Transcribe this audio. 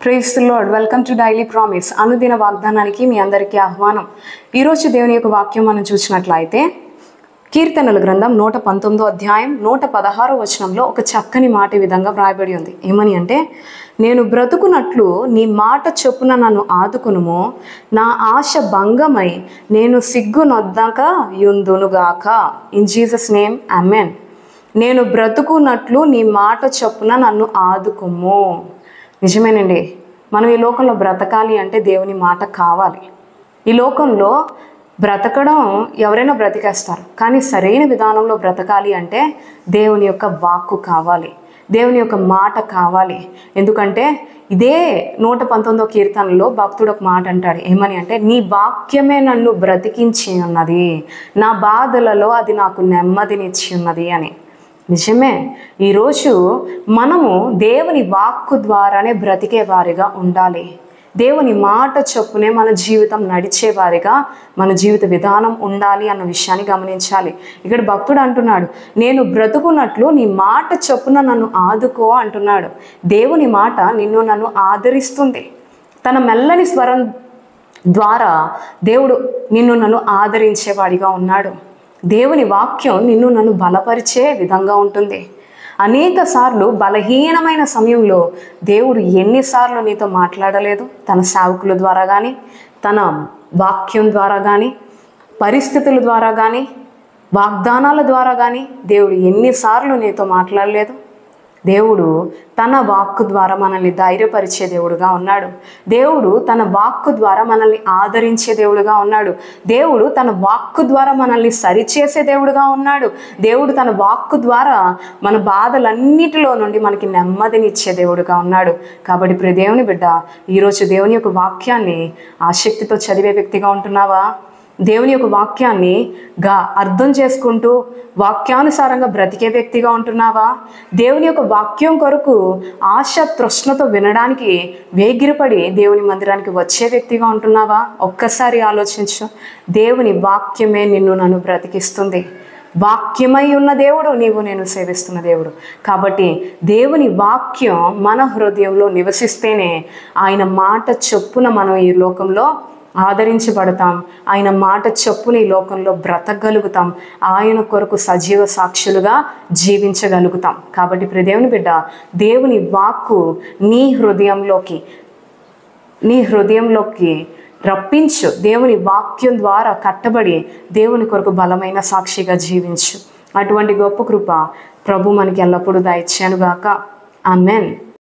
Praise the Lord. Welcome to Daily Promise. అనుదిన వాగ్దానానికి మీ అందరికీ ఆహ్వానం. ఈరోజు దేవుని యొక్క వాక్యం మనం చూసినట్లయితే కీర్తనల గ్రంథం 119వ అధ్యాయం 116వ వచనంలో ఒక చక్కని మాట ఈ విధంగా వ్రాయబడి ఉంది. ఏమని అంటే, నేను బ్రతుకున్నట్లు నీ మాట చొప్పున నన్ను ఆదుకునుము, నా ఆశ భంగమై నేను సిగ్గునొద్దక యుందునుగాక. In Jesus name amen. నేను బ్రతుకున్నట్లు నీ మాట చొప్పున నన్ను ఆదుకుము. నిజమేనండి, మనం ఈ లోకంలో బ్రతకాలి అంటే దేవుని మాట కావాలి. ఈ లోకంలో బ్రతకడం ఎవరైనా బ్రతికేస్తారు, కానీ సరైన విధానంలో బ్రతకాలి అంటే దేవుని యొక్క వాక్కు కావాలి, దేవుని యొక్క మాట కావాలి. ఎందుకంటే ఇదే 119వ కీర్తనలో భక్తుడు ఒక మాట అంటాడు. ఏమని అంటే, నీ వాక్యమే నన్ను బ్రతికించి ఉన్నది, నా బాధలలో అది నాకు నెమ్మదినిచ్చి ఉన్నది అని. నిజమే, ఈరోజు మనము దేవుని వాక్కు ద్వారానే బ్రతికే వారిగా ఉండాలి. దేవుని మాట చొప్పునే మన జీవితం నడిచేవారిగా మన జీవిత విధానం ఉండాలి అన్న విషయాన్ని గమనించాలి. ఇక్కడ భక్తుడు అంటున్నాడు, నేను బ్రతుకున్నట్లు నీ మాట చొప్పున నన్ను ఆదుకో అంటున్నాడు. దేవుని మాట నిన్ను నన్ను ఆదరిస్తుంది. తన మెల్లని స్వరం ద్వారా దేవుడు నిన్ను నన్ను ఆదరించేవాడిగా ఉన్నాడు. దేవుని వాక్యం నిన్ను నన్ను బలపరిచే విధంగా ఉంటుంది. అనేక సార్లు బలహీనమైన సమయంలో దేవుడు ఎన్నిసార్లు నీతో మాట్లాడలేదు? తన సేవకుల ద్వారా కానీ, తన వాక్యం ద్వారా కానీ, పరిస్థితుల ద్వారా కానీ, వాగ్దానాల ద్వారా కానీ దేవుడు ఎన్నిసార్లు నీతో మాట్లాడలేదు? దేవుడు తన వాక్కు ద్వారా మనల్ని ధైర్యపరిచే దేవుడుగా ఉన్నాడు. దేవుడు తన వాక్కు ద్వారా మనల్ని ఆదరించే దేవుడుగా ఉన్నాడు. దేవుడు తన వాక్కు ద్వారా మనల్ని సరిచేసే దేవుడుగా ఉన్నాడు. దేవుడు తన వాక్కు ద్వారా మన బాధలన్నిటిలో నుండి మనకి నెమ్మదినిచ్చే దేవుడుగా ఉన్నాడు. కాబట్టి ప్రియ దేవుని బిడ్డ, ఈరోజు దేవుని యొక్క వాక్యాన్ని ఆసక్తితో చదివే వ్యక్తిగా ఉంటున్నావా? దేవుని యొక్క వాక్యాన్ని అర్థం చేసుకుంటూ వాక్యానుసారంగా బ్రతికే వ్యక్తిగా ఉంటున్నావా? దేవుని యొక్క వాక్యం కొరకు ఆశ తృష్ణతో వినడానికి వేగిరపడి దేవుని మందిరానికి వచ్చే వ్యక్తిగా ఉంటున్నావా? ఒక్కసారి ఆలోచించు. దేవుని వాక్యమే నిన్ను నన్ను బ్రతికిస్తుంది. వాక్యమై ఉన్న దేవుడు నీవు నేను సేవిస్తున్న దేవుడు. కాబట్టి దేవుని వాక్యం మన హృదయంలో నివసిస్తేనే ఆయన మాట చొప్పున మనం ఈ లోకంలో ఆదరించబడతాం. ఆయన మాట చొప్పున ఈ లోకంలో బ్రతకగలుగుతాం. ఆయన కొరకు సజీవ సాక్షులుగా జీవించగలుగుతాం. కాబట్టి ప్రియ దేవుని బిడ్డ, దేవుని వాక్కు నీ హృదయంలోకి రప్పించు. దేవుని వాక్యం ద్వారా కట్టబడి దేవుని కొరకు బలమైన సాక్షిగా జీవించు. అటువంటి గొప్ప కృప ప్రభు మనకి ఎల్లప్పుడూ దయచేయునుగాక. ఆమేన్.